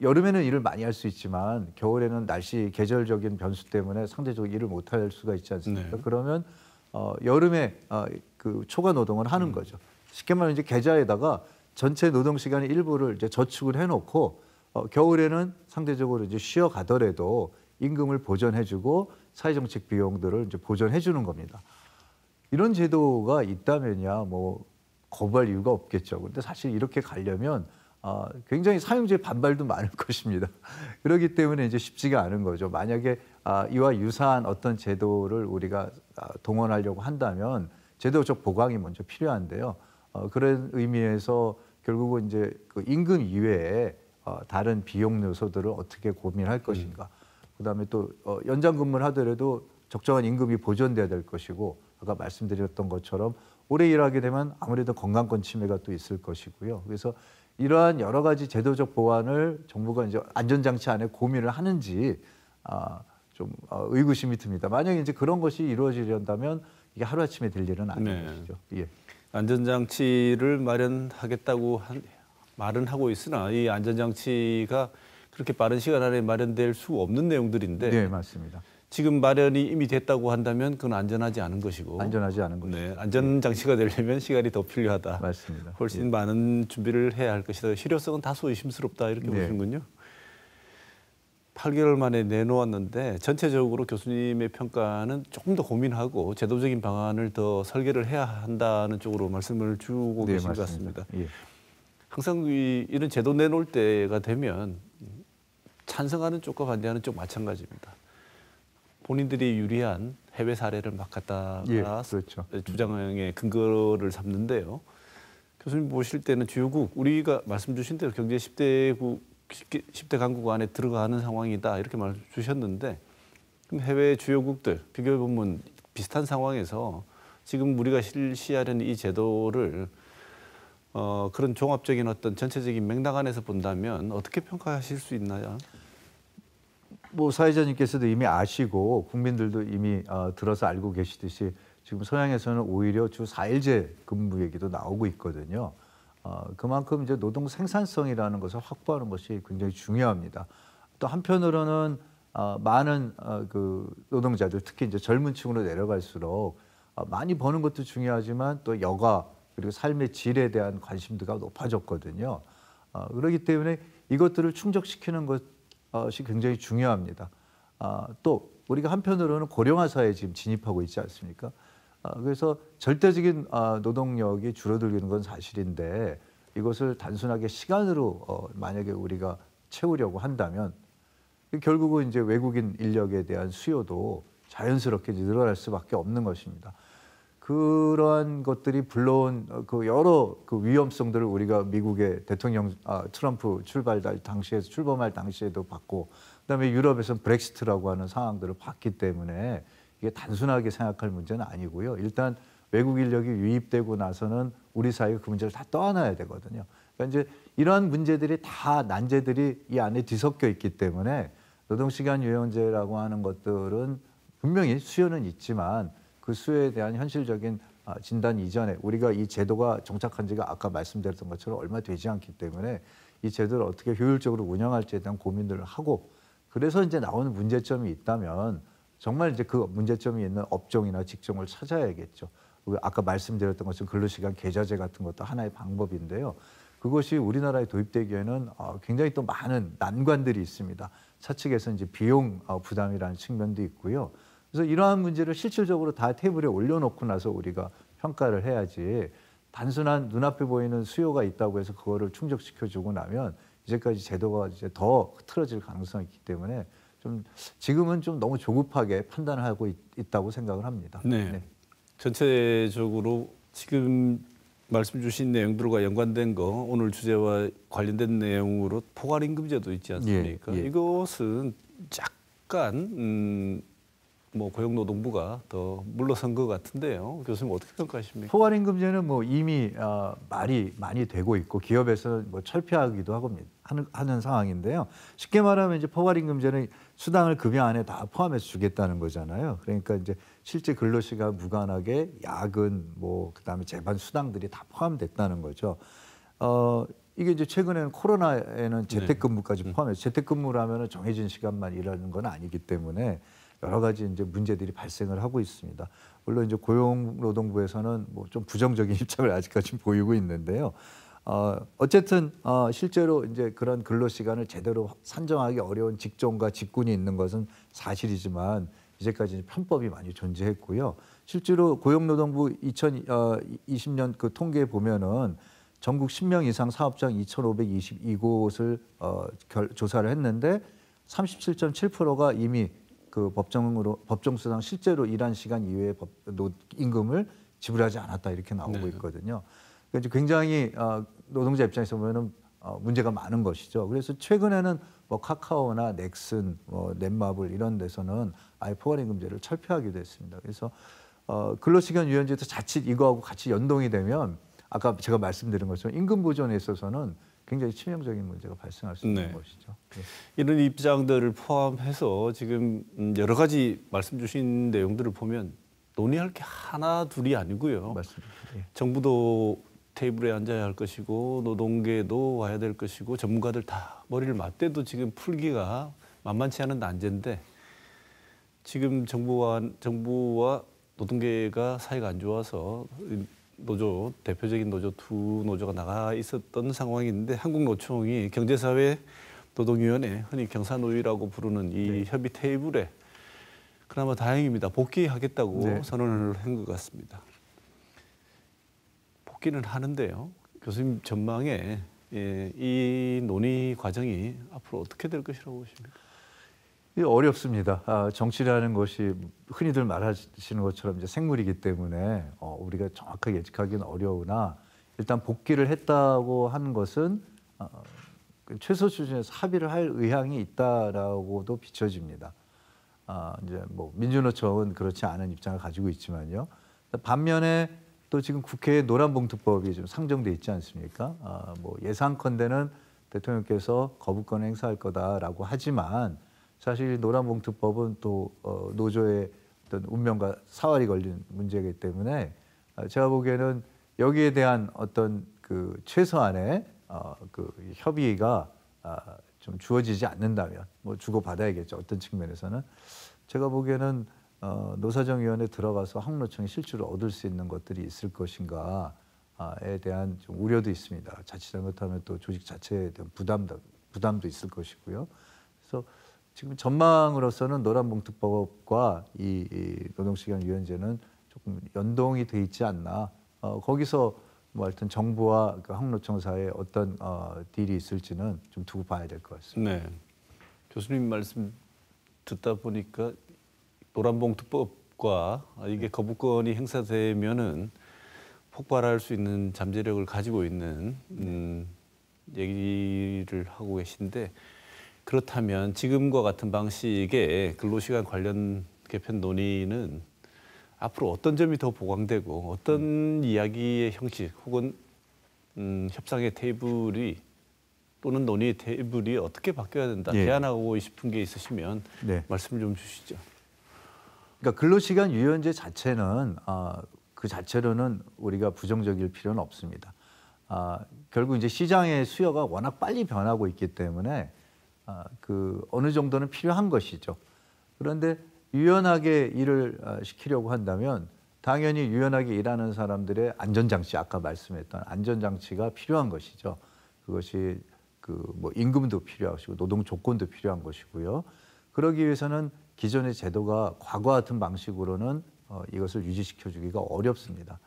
여름에는 일을 많이 할 수 있지만 겨울에는 날씨 계절적인 변수 때문에 상대적으로 일을 못 할 수가 있지 않습니까? 네. 그러면 여름에 그 초과 노동을 하는 거죠. 쉽게 말하면 이제 계좌에다가 전체 노동 시간의 일부를 이제 저축을 해놓고 겨울에는 상대적으로 이제 쉬어 가더라도 임금을 보전해주고 사회정책 비용들을 이제 보전해주는 겁니다. 이런 제도가 있다면야 뭐 거부할 이유가 없겠죠. 그런데 사실 이렇게 가려면 굉장히 사용자의 반발도 많을 것입니다. 그렇기 때문에 이제 쉽지가 않은 거죠. 만약에 이와 유사한 어떤 제도를 우리가 동원하려고 한다면 제도적 보강이 먼저 필요한데요. 그런 의미에서 결국은 이제 그 임금 이외에 다른 비용 요소들을 어떻게 고민할 것인가. 그다음에 또 연장 근무를 하더라도 적정한 임금이 보존돼야 될 것이고 아까 말씀드렸던 것처럼 오래 일하게 되면 아무래도 건강권 침해가 또 있을 것이고요. 그래서 이러한 여러 가지 제도적 보완을 정부가 이제 안전장치 안에 고민을 하는지 좀 의구심이 듭니다. 만약에 이제 그런 것이 이루어지려면 이게 하루아침에 될 일은 아닌 네. 것이죠. 예. 안전장치를 마련하겠다고 말은 하고 있으나 이 안전장치가 그렇게 빠른 시간 안에 마련될 수 없는 내용들인데 네, 맞습니다. 지금 마련이 이미 됐다고 한다면 그건 안전하지 않은 것이고 안전하지 않은 것이죠. 네, 안전장치가 되려면 시간이 더 필요하다. 맞습니다. 훨씬 많은 준비를 해야 할 것이다. 실효성은 다소 의심스럽다 이렇게 네. 보시는군요. 8개월 만에 내놓았는데 전체적으로 교수님의 평가는 조금 더 고민하고 제도적인 방안을 더 설계를 해야 한다는 쪽으로 말씀을 주고 네, 계신 것 맞습니다. 같습니다. 예. 항상 이런 제도 내놓을 때가 되면 찬성하는 쪽과 반대하는 쪽 마찬가지입니다. 본인들이 유리한 해외 사례를 막 갖다가 예, 그렇죠. 주장의 근거를 삼는데요. 교수님 보실 때는 주요국 우리가 말씀 주신 대로 경제 10대 강국 안에 들어가는 상황이다 이렇게 말씀 주셨는데 그럼 해외 주요국들 비교해 보면 비슷한 상황에서 지금 우리가 실시하려는 이 제도를 그런 종합적인 어떤 전체적인 맥락 안에서 본다면 어떻게 평가하실 수 있나요? 뭐 사회자님께서도 이미 아시고 국민들도 이미 들어서 알고 계시듯이 지금 서양에서는 오히려 주 4일제 근무 얘기도 나오고 있거든요. 그만큼 이제 노동 생산성이라는 것을 확보하는 것이 굉장히 중요합니다. 또 한편으로는 많은 그 노동자들 특히 이제 젊은 층으로 내려갈수록 많이 버는 것도 중요하지만 또 여가 그리고 삶의 질에 대한 관심도가 높아졌거든요. 그렇기 때문에 이것들을 충족시키는 것이 굉장히 중요합니다. 또 우리가 한편으로는 고령화 사회에 지금 진입하고 있지 않습니까? 그래서 절대적인 노동력이 줄어들는 건 사실인데 이것을 단순하게 시간으로 만약에 우리가 채우려고 한다면 결국은 이제 외국인 인력에 대한 수요도 자연스럽게 늘어날 수밖에 없는 것입니다. 그러한 것들이 불러온 그 여러 그 위험성들을 우리가 미국의 대통령 트럼프 출범할 당시에도 봤고, 그다음에 유럽에서는 브렉시트라고 하는 상황들을 봤기 때문에 이게 단순하게 생각할 문제는 아니고요. 일단 외국 인력이 유입되고 나서는 우리 사회가 그 문제를 다 떠안아야 되거든요. 그러니까 이제 이러한 문제들이 다 난제들이 이 안에 뒤섞여 있기 때문에 노동시간 유연제라고 하는 것들은 분명히 수요는 있지만 그 수요에 대한 현실적인 진단 이전에 우리가 이 제도가 정착한 지가 아까 말씀드렸던 것처럼 얼마 되지 않기 때문에 이 제도를 어떻게 효율적으로 운영할지에 대한 고민들을 하고, 그래서 이제 나오는 문제점이 있다면 정말 이제 그 문제점이 있는 업종이나 직종을 찾아야겠죠. 아까 말씀드렸던 것처럼 근로시간 계좌제 같은 것도 하나의 방법인데요. 그것이 우리나라에 도입되기에는 굉장히 또 많은 난관들이 있습니다. 차측에서 이제 비용 부담이라는 측면도 있고요. 그래서 이러한 문제를 실질적으로 다 테이블에 올려놓고 나서 우리가 평가를 해야지, 단순한 눈앞에 보이는 수요가 있다고 해서 그거를 충족시켜주고 나면 이제까지 제도가 이제 더 흐트러질 가능성이 있기 때문에 좀 지금은 좀 너무 조급하게 판단을 하고 있다고 생각을 합니다. 네. 네. 전체적으로 지금 말씀 주신 내용들과 연관된 거 오늘 주제와 관련된 내용으로 포괄임금제도 있지 않습니까? 예, 예. 이것은 약간 뭐 고용노동부가 더 물러선 것 같은데요. 교수님 어떻게 평가하십니까? 포괄임금제는 뭐 이미 말이 많이 되고 있고 기업에서 뭐 철폐하기도 하는 상황인데요. 쉽게 말하면 이제 포괄임금제는 수당을 급여 안에 다 포함해서 주겠다는 거잖아요. 그러니까 이제 실제 근로시간 무관하게 야근 뭐 그다음에 재반 수당들이 다 포함됐다는 거죠. 이게 이제 최근에는 코로나에는 재택근무까지 포함해서 재택근무를 하면은 정해진 시간만 일하는 건 아니기 때문에 여러 가지 이제 문제들이 발생을 하고 있습니다. 물론 이제 고용노동부에서는 뭐 좀 부정적인 입장을 아직까지 보이고 있는데요. 어쨌든 실제로 이제 그런 근로 시간을 제대로 산정하기 어려운 직종과 직군이 있는 것은 사실이지만 이제까지 편법이 많이 존재했고요. 실제로 고용노동부 2020년 그 통계에 보면은 전국 10명 이상 사업장 2,522곳을 조사를 했는데 37.7%가 이미 그 법정수당 실제로 일한 시간 이외의 임금을 지불하지 않았다 이렇게 나오고 있거든요. 그러니까 굉장히 노동자 입장에서 보면은 문제가 많은 것이죠. 그래서 최근에는 뭐 카카오나 넥슨, 뭐 넷마블 이런 데서는 아예 포괄임금제를 철폐하기도 했습니다. 그래서 근로시간 유연제도 자칫 이거하고 같이 연동이 되면 아까 제가 말씀드린 것처럼 임금 보존에 있어서는 굉장히 치명적인 문제가 발생할 수 있는 것이죠. 네. 이런 입장들을 포함해서 지금 여러 가지 말씀 주신 내용들을 보면 논의할 게 하나 둘이 아니고요. 맞습니다. 예. 정부도 테이블에 앉아야 할 것이고 노동계도 와야 될 것이고 전문가들 다 머리를 맞대도 지금 풀기가 만만치 않은 난제인데 지금 정부와 노동계가 사이가 안 좋아서 노조 대표적인 노조 두 노조가 나가 있었던 상황인데 한국노총이 경제사회 노동위원회 흔히 경사노위라고 부르는 이 협의 테이블에 그나마 다행입니다. 복귀하겠다고 선언을 한 것 같습니다. 복귀는 하는데요. 교수님 전망에 이 논의 과정이 앞으로 어떻게 될 것이라고 보십니까? 어렵습니다. 정치라는 것이 흔히들 말하시는 것처럼 이제 생물이기 때문에 우리가 정확하게 예측하기는 어려우나 일단 복귀를 했다고 하는 것은 그 최소 수준에서 합의를 할 의향이 있다라고도 비춰집니다. 이제 뭐 민주노총은 그렇지 않은 입장을 가지고 있지만요. 반면에 또 지금 국회에 노란봉투법이 좀 상정돼 있지 않습니까? 뭐 예상컨대는 대통령께서 거부권을 행사할 거다라고 하지만 사실 노란봉투법은 또 노조의 어떤 운명과 사활이 걸린 문제이기 때문에 제가 보기에는 여기에 대한 어떤 그 최소한의 그 협의가 좀 주어지지 않는다면 뭐 주고받아야겠죠. 어떤 측면에서는 제가 보기에는 노사정위원회 들어가서 항노총이 실주를 얻을 수 있는 것들이 있을 것인가에 대한 좀 우려도 있습니다. 자칫 잘못하면 또 조직 자체에 대한 부담도 있을 것이고요. 그래서 지금 전망으로서는 노란봉투법과 이 노동시간위원제는 조금 연동이 돼 있지 않나. 거기서 뭐 하여튼 정부와 그 항노총 사이에 어떤 딜이 있을지는 좀 두고 봐야 될 것 같습니다. 네. 교수님 말씀 듣다 보니까 노란봉투법과 이게 거부권이 행사되면은 폭발할 수 있는 잠재력을 가지고 있는 얘기를 하고 계신데 그렇다면 지금과 같은 방식의 근로시간 관련 개편 논의는 앞으로 어떤 점이 더 보강되고 어떤 이야기의 형식 혹은 협상의 테이블이 또는 논의의 테이블이 어떻게 바뀌어야 된다 예. 제안하고 싶은 게 있으시면 네. 말씀 좀 주시죠. 그러니까 근로시간 유연제 자체는 그 자체로는 우리가 부정적일 필요는 없습니다. 결국 이제 시장의 수요가 워낙 빨리 변하고 있기 때문에 그 어느 정도는 필요한 것이죠. 그런데 유연하게 일을 시키려고 한다면 당연히 유연하게 일하는 사람들의 안전장치, 아까 말씀했던 안전장치가 필요한 것이죠. 그것이 그 뭐 임금도 필요하시고 노동 조건도 필요한 것이고요. 그러기 위해서는 기존의 제도가 과거 같은 방식으로는 이것을 유지시켜주기가 어렵습니다.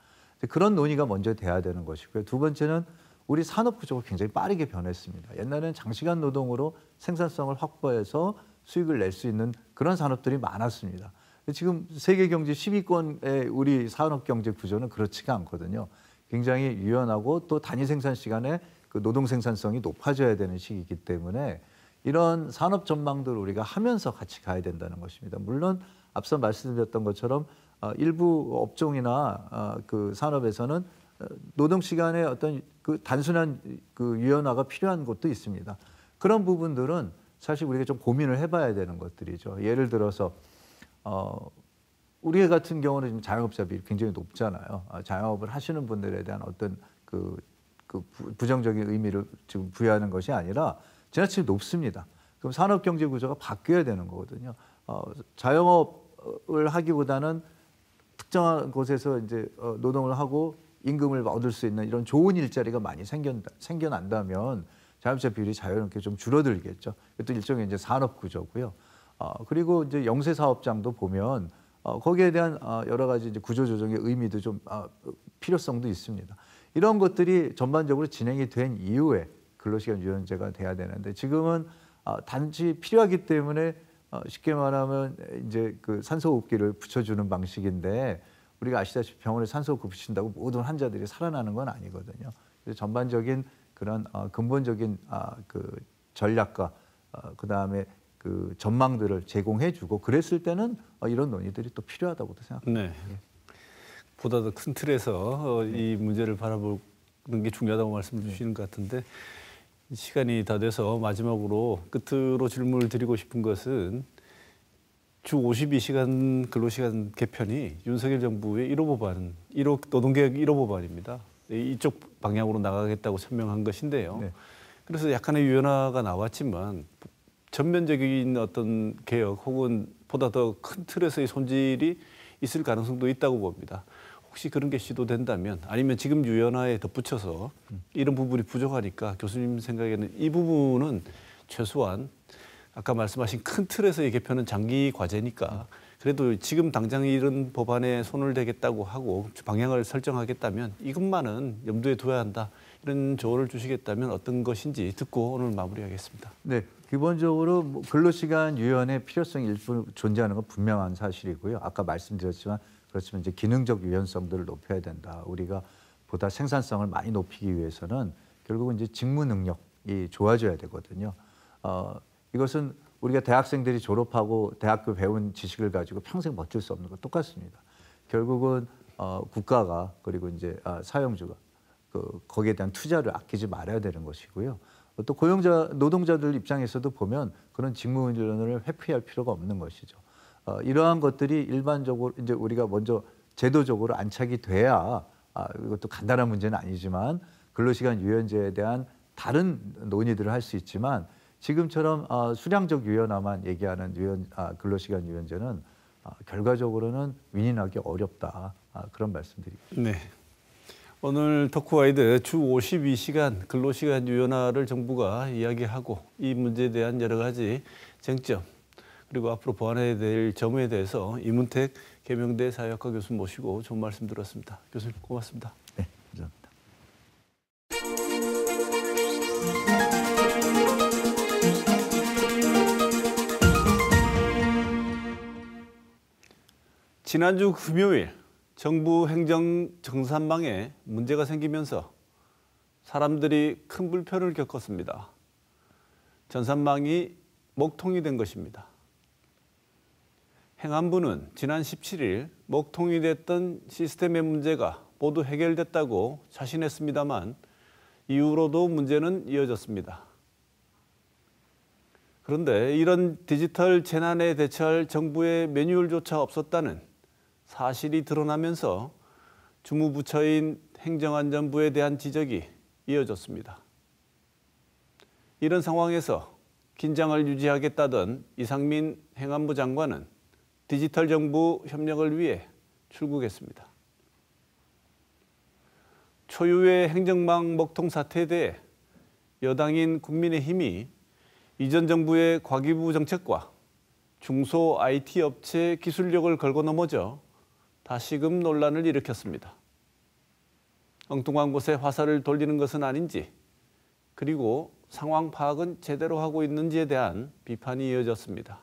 그런 논의가 먼저 돼야 되는 것이고요. 두 번째는 우리 산업 구조가 굉장히 빠르게 변했습니다. 옛날에는 장시간 노동으로 생산성을 확보해서 수익을 낼 수 있는 그런 산업들이 많았습니다. 지금 세계 경제 10위권의 우리 산업 경제 구조는 그렇지가 않거든요. 굉장히 유연하고 또 단위 생산 시간에 그 노동 생산성이 높아져야 되는 시기이기 때문에 이런 산업 전망들을 우리가 하면서 같이 가야 된다는 것입니다. 물론 앞서 말씀드렸던 것처럼 일부 업종이나 그 산업에서는 노동 시간에 어떤 그 단순한 그 유연화가 필요한 것도 있습니다. 그런 부분들은 사실 우리가 좀 고민을 해봐야 되는 것들이죠. 예를 들어서 우리 같은 경우는 지금 자영업자비 굉장히 높잖아요. 자영업을 하시는 분들에 대한 어떤 그 부정적인 의미를 지금 부여하는 것이 아니라 지나치게 높습니다. 그럼 산업 경제 구조가 바뀌어야 되는 거거든요. 자영업을 하기보다는 특정한 곳에서 이제 노동을 하고 임금을 얻을 수 있는 이런 좋은 일자리가 많이 생겨난다면 자영업자 비율이 자연스럽게 좀 줄어들겠죠. 이것도 일종의 이제 산업 구조고요. 그리고 이제 영세 사업장도 보면 거기에 대한 여러 가지 이제 구조 조정의 의미도 좀 필요성도 있습니다. 이런 것들이 전반적으로 진행이 된 이후에 근로시간 유연제가 돼야 되는데 지금은 단지 필요하기 때문에 쉽게 말하면 이제 그 산소호흡기를 붙여주는 방식인데 우리가 아시다시피 병원에 산소호흡기 붙인다고 모든 환자들이 살아나는 건 아니거든요. 그래서 전반적인 그런 근본적인 그 전략과 그다음에 그 전망들을 제공해주고 그랬을 때는 이런 논의들이 또 필요하다고도 생각합니다. 네. 보다 더 큰 틀에서 이 문제를 바라보는 게 중요하다고 말씀 주시는 것 같은데 시간이 다 돼서 마지막으로 끝으로 질문을 드리고 싶은 것은 주 52시간 근로시간 개편이 윤석열 정부의 1호 법안, 1호 노동개혁 1호 법안입니다. 이쪽 방향으로 나가겠다고 설명한 것인데요. 네. 그래서 약간의 유연화가 나왔지만 전면적인 어떤 개혁 혹은 보다 더 큰 틀에서의 손질이 있을 가능성도 있다고 봅니다. 혹시 그런 게 시도된다면 아니면 지금 유연화에 덧붙여서 이런 부분이 부족하니까 교수님 생각에는 이 부분은 최소한 아까 말씀하신 큰 틀에서의 개편은 장기 과제니까 그래도 지금 당장 이런 법안에 손을 대겠다고 하고 방향을 설정하겠다면 이것만은 염두에 둬야 한다. 이런 조언을 주시겠다면 어떤 것인지 듣고 오늘 마무리하겠습니다. 네, 기본적으로 뭐 근로시간 유연의 필요성이 일부 존재하는 건 분명한 사실이고요. 아까 말씀드렸지만 그렇지만 이제 기능적 유연성들을 높여야 된다. 우리가 보다 생산성을 많이 높이기 위해서는 결국은 이제 직무 능력이 좋아져야 되거든요. 이것은 우리가 대학생들이 졸업하고 대학교 배운 지식을 가지고 평생 버틸 수 없는 것 똑같습니다. 결국은 국가가 그리고 이제 사용주가 거기에 대한 투자를 아끼지 말아야 되는 것이고요. 또 노동자들 입장에서도 보면 그런 직무 훈련을 회피할 필요가 없는 것이죠. 이러한 것들이 일반적으로 이제 우리가 먼저 제도적으로 안착이 돼야 이것도 간단한 문제는 아니지만 근로시간 유연제에 대한 다른 논의들을 할 수 있지만 지금처럼 수량적 유연화만 얘기하는 근로시간 유연제는 결과적으로는 윈윈하기 어렵다. 그런 말씀드립니다. 네. 오늘 토크와이드 주 52시간 근로시간 유연화를 정부가 이야기하고 이 문제에 대한 여러 가지 쟁점 그리고 앞으로 보완해야 될 점에 대해서 이문택 계명대 사회학과 교수 모시고 좋은 말씀 들었습니다. 교수님 고맙습니다. 네, 감사합니다. 지난주 금요일 정부 행정 정산망에 문제가 생기면서 사람들이 큰 불편을 겪었습니다. 전산망이 먹통이 된 것입니다. 행안부는 지난 17일 먹통이 됐던 시스템의 문제가 모두 해결됐다고 자신했습니다만 이후로도 문제는 이어졌습니다. 그런데 이런 디지털 재난에 대처할 정부의 매뉴얼조차 없었다는 사실이 드러나면서 주무부처인 행정안전부에 대한 지적이 이어졌습니다. 이런 상황에서 긴장을 유지하겠다던 이상민 행안부 장관은 디지털 정부 협력을 위해 출국했습니다. 초유의 행정망 먹통 사태에 대해 여당인 국민의힘이 이전 정부의 과기부 정책과 중소 IT 업체 기술력을 걸고 넘어져 다시금 논란을 일으켰습니다. 엉뚱한 곳에 화살을 돌리는 것은 아닌지 그리고 상황 파악은 제대로 하고 있는지에 대한 비판이 이어졌습니다.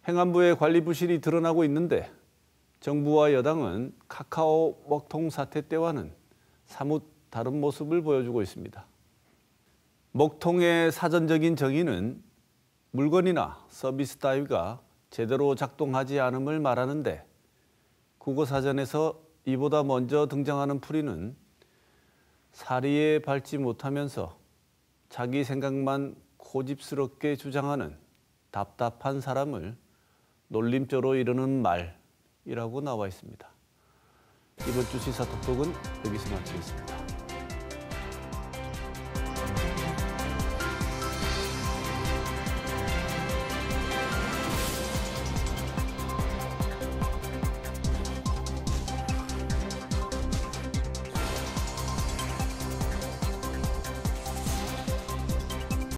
행안부의 관리 부실이 드러나고 있는데 정부와 여당은 카카오 먹통 사태 때와는 사뭇 다른 모습을 보여주고 있습니다. 먹통의 사전적인 정의는 물건이나 서비스 따위가 제대로 작동하지 않음을 말하는데 국어사전에서 이보다 먼저 등장하는 풀이는 사리에 밟지 못하면서 자기 생각만 고집스럽게 주장하는 답답한 사람을 놀림조로 이르는 말이라고 나와 있습니다. 이번 주 시사톡톡은 여기서 마치겠습니다.